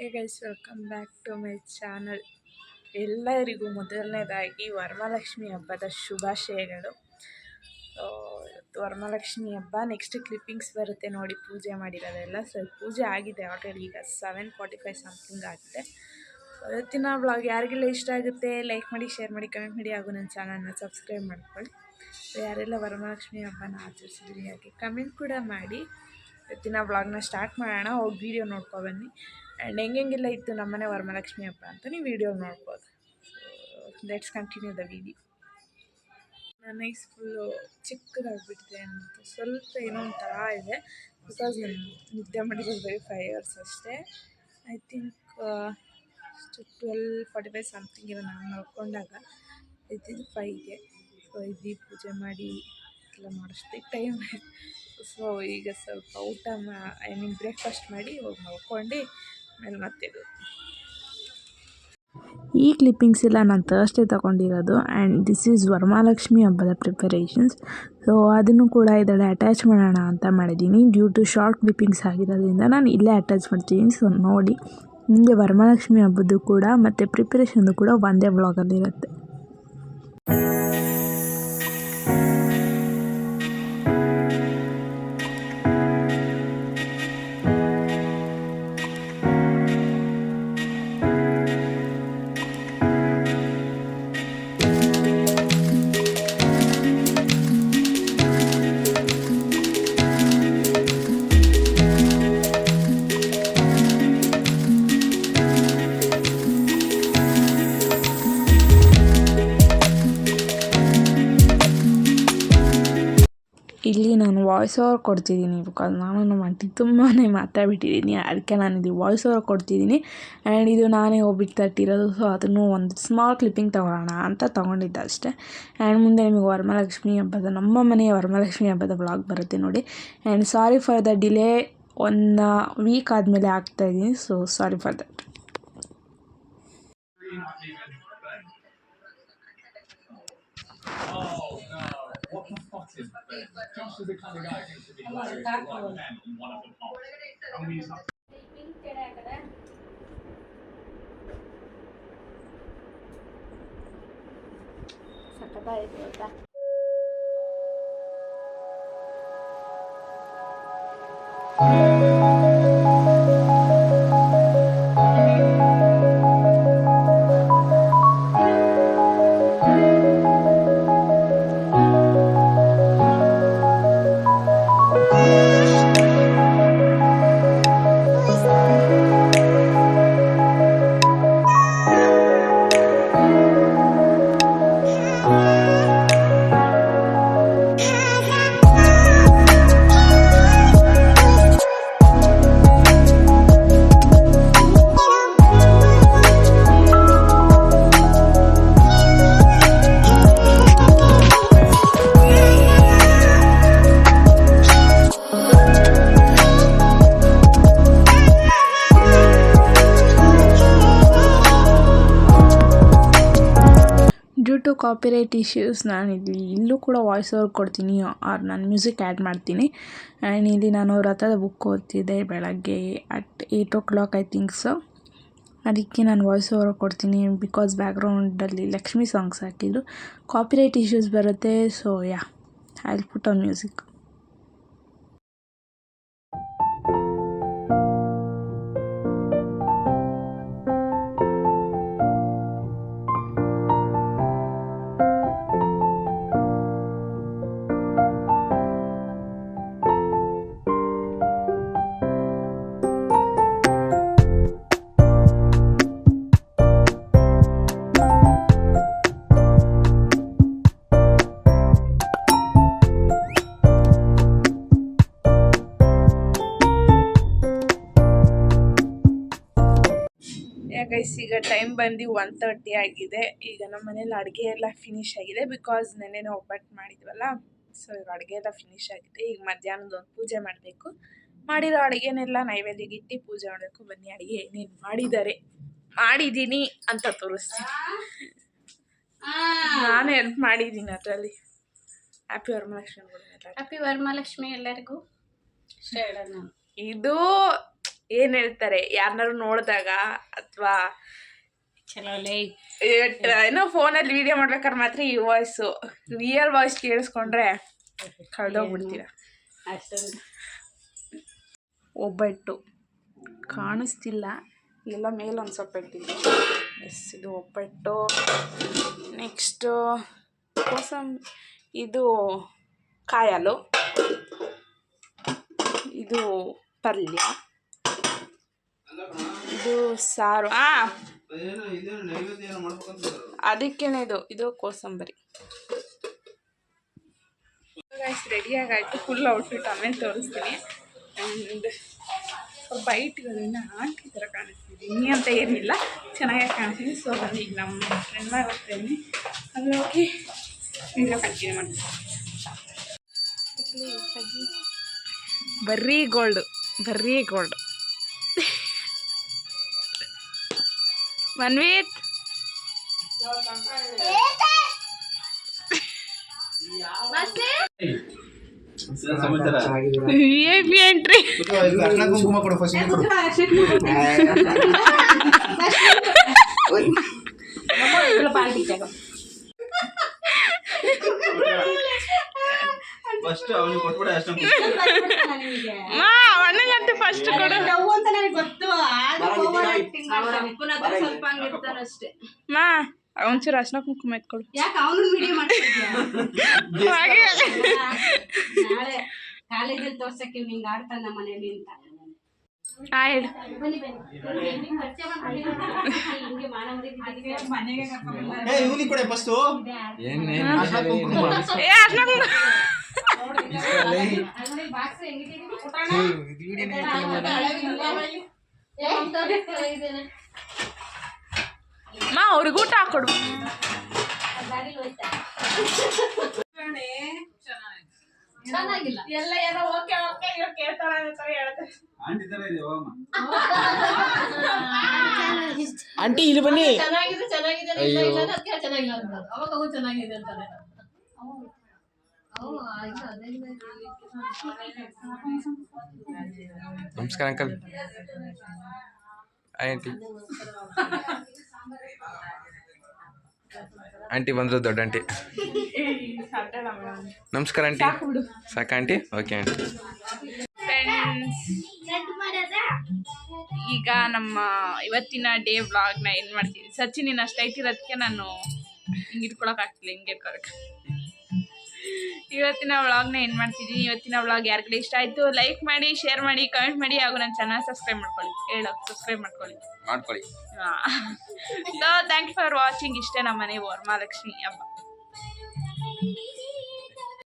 Hey guys, welcome back to my channel. ಎಲ್ಲರಿಗೂ ಮೊದಲನೇದಾಗಿ ವರಮಹಾಲಕ್ಷ್ಮಿ ಹಬ್ಬದ ಶುಭಾಶಯಗಳು. ವರಮಹಾಲಕ್ಷ್ಮಿ ಹಬ್ಬ ನೆಕ್ಸ್ಟ್ ಕ್ಲಿಪ್ಪಿಂಗ್ಸ್ ಬರುತ್ತೆ ನೋಡಿ, ಪೂಜೆ ಮಾಡಿರೋದೆಲ್ಲ. ಸೊ ಪೂಜೆ ಆಗಿದೆ ಆಲ್ರೆಡಿ, ಈಗ 7:45 ಸಮಥಿಂಗ್ ಆಗಿದೆ. ಇವತ್ತಿನ ಬ್ಲಾಗ್ ಯಾರಿಗೆಲ್ಲ ಇಷ್ಟ ಆಗುತ್ತೆ ಲೈಕ್ ಮಾಡಿ, ಶೇರ್ ಮಾಡಿ, ಕಮೆಂಟ್ ಮಾಡಿ, ಹಾಗೂ ನನ್ನ ಚಾನಲ್ನ ಸಬ್ಸ್ಕ್ರೈಬ್ ಮಾಡ್ಕೊಳ್ಳಿ. ಯಾರೆಲ್ಲ ವರಮಹಾಲಕ್ಷ್ಮಿ ಹಬ್ಬನ ಆಚರಿಸಿದ್ರಿ ಹಾಗೆ ಕಮೆಂಟ್ ಕೂಡ ಮಾಡಿ. ಇವತ್ತಿನ ವ್ಲಾಗ್ನ ಸ್ಟಾರ್ಟ್ ಮಾಡೋಣ. ಹೋಗಿ ವೀಡಿಯೋ ನೋಡ್ಕೊಬನ್ನಿ. ಆ್ಯಂಡ್ ಹೆಂಗೆಲ್ಲ ಇತ್ತು ನಮ್ಮನೆ ವರಮಹಾಲಕ್ಷ್ಮಿ ಹಬ್ಬ ಅಂತ ನೀವು ವೀಡಿಯೋ ನೋಡ್ಬೋದು. Let's continue the video. ನನ್ನ ಐಸ್ ಫುಲ್ಲು ಚಿಕ್ಕದಾಗಿಬಿಟ್ಟಿದೆ ಅಂತ ಸ್ವಲ್ಪ ಏನೋ ಒಂಥರ ಇದೆ, ಬಿಕಾಸ್ ನಾನು ನಿದ್ದೆ ಮಾಡಿರೋದು ಬರೀ 5 hours ಅಷ್ಟೇ. ಐ ಥಿಂಕ್ 12:45 ಸಮಥಿಂಗ್ ಇರೋ ನಾನು ನೋಡ್ಕೊಂಡಾಗ ಇದ್ದಿದ್ದು 5ಗೆ. ಸೊ ಇದು ಪೂಜೆ ಮಾಡಿ ಎಲ್ಲ ಮಾಡೋಷ್ಟಕ್ಕೆ ಟೈಮ್ ಆಯಿತು. ಸೊ ಈಗ ಸ್ವಲ್ಪ ಊಟ ಬ್ರೇಕ್ಫಾಸ್ಟ್ ಮಾಡಿ ಹೋಗಿ ಮಲ್ಕೊಂಡು ಆಮೇಲೆ ಮತ್ತೆ ಈ ಕ್ಲಿಪ್ಪಿಂಗ್ಸ್ ಎಲ್ಲ ನಾನು ಥರ್ಸ್ಡೇ ತೊಗೊಂಡಿರೋದು. ಆ್ಯಂಡ್ ದಿಸ್ ಈಸ್ ವರಮಹಾಲಕ್ಷ್ಮಿ ಹಬ್ಬದ ಪ್ರಿಪರೇಷನ್ಸ್. ಸೊ ಅದನ್ನು ಕೂಡ ಇದರಲ್ಲಿ ಅಟ್ಯಾಚ್ ಮಾಡೋಣ ಅಂತ ಮಾಡಿದ್ದೀನಿ. ಡ್ಯೂ ಟು ಶಾರ್ಟ್ ಕ್ಲಿಪ್ಪಿಂಗ್ಸ್ ಆಗಿರೋದ್ರಿಂದ ನಾನು ಇಲ್ಲೇ ಅಟ್ಯಾಚ್ ಮಾಡ್ತೀನಿ. ಸೊ ನೋಡಿ, ನಿಮಗೆ ವರಮಹಾಲಕ್ಷ್ಮಿ ಹಬ್ಬದ್ದು ಕೂಡ ಮತ್ತು ಪ್ರಿಪರೇಷನ್ದು ಕೂಡ ಒಂದೇ ವ್ಲಾಗಲ್ಲಿರುತ್ತೆ. ಇಲ್ಲಿ ನಾನು ವಾಯ್ಸ್ ಓವರ್ ಕೊಡ್ತಿದ್ದೀನಿ, ಬಿಕಾಸ್ ನಾನು ನಮ್ಮ ಆಂಟಿ ತುಂಬಾ ಮಾತಾಡ್ಬಿಟ್ಟಿದ್ದೀನಿ. ಅದಕ್ಕೆ ನಾನು ಇಲ್ಲಿ ವಾಯ್ಸ್ ಓವರ್ ಕೊಡ್ತಿದ್ದೀನಿ. ಆ್ಯಂಡ್ ಇದು ನಾನೇ ಹೋಗ್ಬಿಟ್ಟು ತಟ್ಟಿರೋದು. ಸೊ ಅದನ್ನು ಒಂದು ಸ್ಮಾಲ್ ಕ್ಲಿಪ್ಪಿಂಗ್ ತೊಗೊಳ್ಳೋಣ ಅಂತ ತೊಗೊಂಡಿದ್ದೆ ಅಷ್ಟೇ. ಆ್ಯಂಡ್ ಮುಂದೆ ನಿಮಗೆ ವರಮಹಾಲಕ್ಷ್ಮಿ ಹಬ್ಬದ, ನಮ್ಮ ಮನೆಯ ವರಮಹಾಲಕ್ಷ್ಮಿ ಹಬ್ಬದ ವ್ಲಾಗ್ ಬರುತ್ತೆ ನೋಡಿ. And sorry for the delay, 1 week ಆದಮೇಲೆ ಆಗ್ತಾಯಿದ್ದೀನಿ. So sorry for that. What the fuck is that? Josh is the kind of guy who thinks to be hilarious to like men and one of them not. And we just have due to copyright issues ನಾನು ಇಲ್ಲೂ ಕೂಡ voice over ಕೊಡ್ತೀನಿ, or ನಾನು music add ಮಾಡ್ತೀನಿ. And ಇಲ್ಲಿ ನಾನು ರಥದ book ಓದ್ತಿದ್ದೆ ಬೆಳಗ್ಗೆ at 8 o'clock I think. So ಅದಕ್ಕೆ ನಾನು ವಾಯ್ಸ್ ಓವರ್ ಕೊಡ್ತೀನಿ, ಬಿಕಾಸ್ ಬ್ಯಾಕ್ಗ್ರೌಂಡಲ್ಲಿ ಲಕ್ಷ್ಮಿ ಸಾಂಗ್ಸ್ ಹಾಕಿದ್ರು, ಕಾಪಿರೈಟ್ ಇಶ್ಯೂಸ್ ಬರುತ್ತೆ. So I will put on music. Guys, ಈಗ ಟೈಮ್ ಬಂದು 1:30 ಆಗಿದೆ. ಈಗ ನಮ್ಮ ಮನೇಲಿ ಅಡುಗೆ ಎಲ್ಲ ಫಿನಿಶ್ ಆಗಿದೆ, ಬಿಕಾಸ್ ನೆನ್ನೆನೇ ಒಬ್ಬಟ್ಟು ಮಾಡಿದ್ವಲ್ಲ. ಸೊ ಈಗ ಅಡುಗೆ ಎಲ್ಲ ಫಿನಿಶ್ ಆಗಿದೆ. ಈಗ ಮಧ್ಯಾಹ್ನದ ಒಂದು ಪೂಜೆ ಮಾಡಬೇಕು. ಮಾಡಿರೋ ಅಡುಗೆನೆಲ್ಲ ನೈವೇದ್ಯಕ್ಕೆ ಇಟ್ಟು ಪೂಜೆ ಮಾಡಬೇಕು. ಬನ್ನಿ, ಅಡುಗೆ ಏನೇನು ಮಾಡಿದ್ದೀನಿ ಅಂತ ತೋರಿಸ್ತೀನಿ. ನಾನು ಹೆಲ್ಪ್ ಮಾಡಿದ್ದೀನಿ ಅದರಲ್ಲಿ. ಹ್ಯಾಪಿ ವರಮಹಾಲಕ್ಷ್ಮಿ. ಹ್ಯಾಪಿ ವರಮಹಾಲಕ್ಷ್ಮಿ ಎಲ್ಲರಿಗೂ. ಇದು ಏನು ಹೇಳ್ತಾರೆ ಯಾರನ್ನಾರು ನೋಡಿದಾಗ ಅಥವಾ ಏನೋ ಫೋನಲ್ಲಿ ವೀಡಿಯೋ ಮಾಡ್ಬೇಕಾದ್ರೆ ಮಾತ್ರ ಈ ವಾಯ್ಸು ರಿಯಲ್ ವಾಯ್ಸ್ ಕೇಳಿಸ್ಕೊಂಡ್ರೆ ಕಳೆದೋಗ್ಬಿಡ್ತೀರ. ಒಬ್ಬಟ್ಟು ಕಾಣಿಸ್ತಿಲ್ಲ, ಎಲ್ಲ ಮೇಲೊಂದು ಸ್ವಲ್ಪ ಇಟ್ಟಿದ್ದೆ. ಎಸ್, ಇದು ಒಬ್ಬಟ್ಟು. ನೆಕ್ಸ್ಟು ಇದು ಕಾಯಲು, ಇದು ಪಲ್ಯ, ಇದು ಸಾರು. ಅದಕ್ಕೇನೆ ಇದು ಕೋಸಂಬರಿ. ರೆಡಿಯಾಗಾಯ್ತು, ಫುಲ್ ಔಟ್ಫಿಟ್ ಆಮೇಲೆ ತೋರಿಸ್ತೀನಿ. ಆ್ಯಂಡ್ ಸ್ವಲ್ಪ ಹೈಟ್ಗಳಿಂದ ಆಂಟಿ ಥರ ಕಾಣಿಸ್ತಿದ್ದೀನಿ ಅಂತ ಏನಿಲ್ಲ, ಚೆನ್ನಾಗಿ ಕಾಣಿಸ್ತೀನಿ. ಸೊ ಈಗ ನಮ್ಮ ಫ್ರೆಂಡ್ನ ಹೋಗ್ತೀನಿ, ಅಲ್ಲಿ ಹೋಗಿ ವೀಡಿಯೋ ಕಂಟಿನ್ಯೂ ಮಾಡ್ತೀನಿ. ಬರ್ರೀ ಗೋಲ್ಡು ಮನ್ವೀತ್ VIP ಎಂಟ್ರಿ. ಕುಂಕುಮ ಕೊಡು ಫಸ್ಟ್. ಫಸ್ಟ್ ಅವನಿಗೆ ಕೊಟ್ಬಿಡ ಅಷ್ಟೇ. ಅವನಿಗಂತೂ ಫಸ್ಟ್ ಕೊಡು. ಮಾ ಒಂಚೂರು ಅರ್ಶಿನ ಕುಂಕುಮ ಎತ್ಕೊಡು. ಕಾಲೇಜಲ್ಲಿ ತೋರ್ಸಕ್ಕೆ ಹಿಂಗ ಆಡ್ತಾನ ನಮ್ಮ ಮನೇಲಿ ಅಂತ. ಹೇಳು. ಇವನಿಗೆ ಕೊಡೆ ಫಸ್ಟ್. ಮಾ ಅವ್ರಿಗೆ ಊಟ ಹಾಕೊಡು. ಚೆನ್ನಾಗಿಲ್ಲ ಎಲ್ಲ ಏನೋ ಓಕೆ ಓಕೆ ಇವ್ರು ಕೇಳ್ತಾರ ಅಂತ ಹೇಳ್ತಾರೆ. ಆಂಟಿ ತರ ಇದೆ ಹೋಗಮ್ಮ. ಆಂಟಿ ಇಲ್ಲಿ ಬನ್ನಿ. ಚೆನ್ನಾಗಿದೆ ಇಲ್ಲ ಇಲ್ಲ ಅದಕ್ಕೆ ಚೆನ್ನಾಗಿಲ್ಲ ಅಂತ ಅವಾಗ ಅವು ಚೆನ್ನಾಗಿದೆ ಅಂತಾನೆ. ನಮಸ್ಕಾರ ಅಂಕಲ್. ಆಂಟಿ ಆಂಟಿ ಬಂದ್ರು, ದೊಡ್ಡ ಆಂಟಿ. ನಮಸ್ಕಾರ ಆಂಟಿ. ಸಾಕ ಆಂಟಿ? Okay aunty. ಈಗ ನಮ್ಮ ಇವತ್ತಿನ ಡೇ ವ್ಲಾಗ್ನ ಏನು ಮಾಡ್ತೀನಿ, ಸಚಿನ್ ನೀನು ಅಷ್ಟು ಐತಿರೋದಕ್ಕೆ ನಾನು ಹಿಂಗೆ ಇಟ್ಕೊಳಕ್ಕಾಗ್ತಿಲ್ಲ, ಹಿಂಗೆ ಇಟ್ಕೊಳಕ್ಕೆ. ಇವತ್ತಿನ ವ್ಲಾಗ್ನ ಏನು ಮಾಡ್ತಿದ್ದೀನಿ. ಇವತ್ತಿನ ವ್ಲಾಗ್ ಯಾರಿಗೂ ಇಷ್ಟ ಆಯಿತು ಲೈಕ್ ಮಾಡಿ, ಶೇರ್ ಮಾಡಿ, ಕಮೆಂಟ್ ಮಾಡಿ, ಹಾಗೂ ನನ್ನ ಚಾನಲ್ ಸಬ್ಸ್ಕ್ರೈಬ್ ಮಾಡ್ಕೊಳ್ಳಿ. ಸಬ್ಸ್ಕ್ರೈಬ್ ಮಾಡ್ಕೊಳ್ಳಿ. So thank you for watching. ಇಷ್ಟೇ ನಮ್ಮ ಮನೆ ವರಮಹಾಲಕ್ಷ್ಮಿ ಹಬ್ಬ.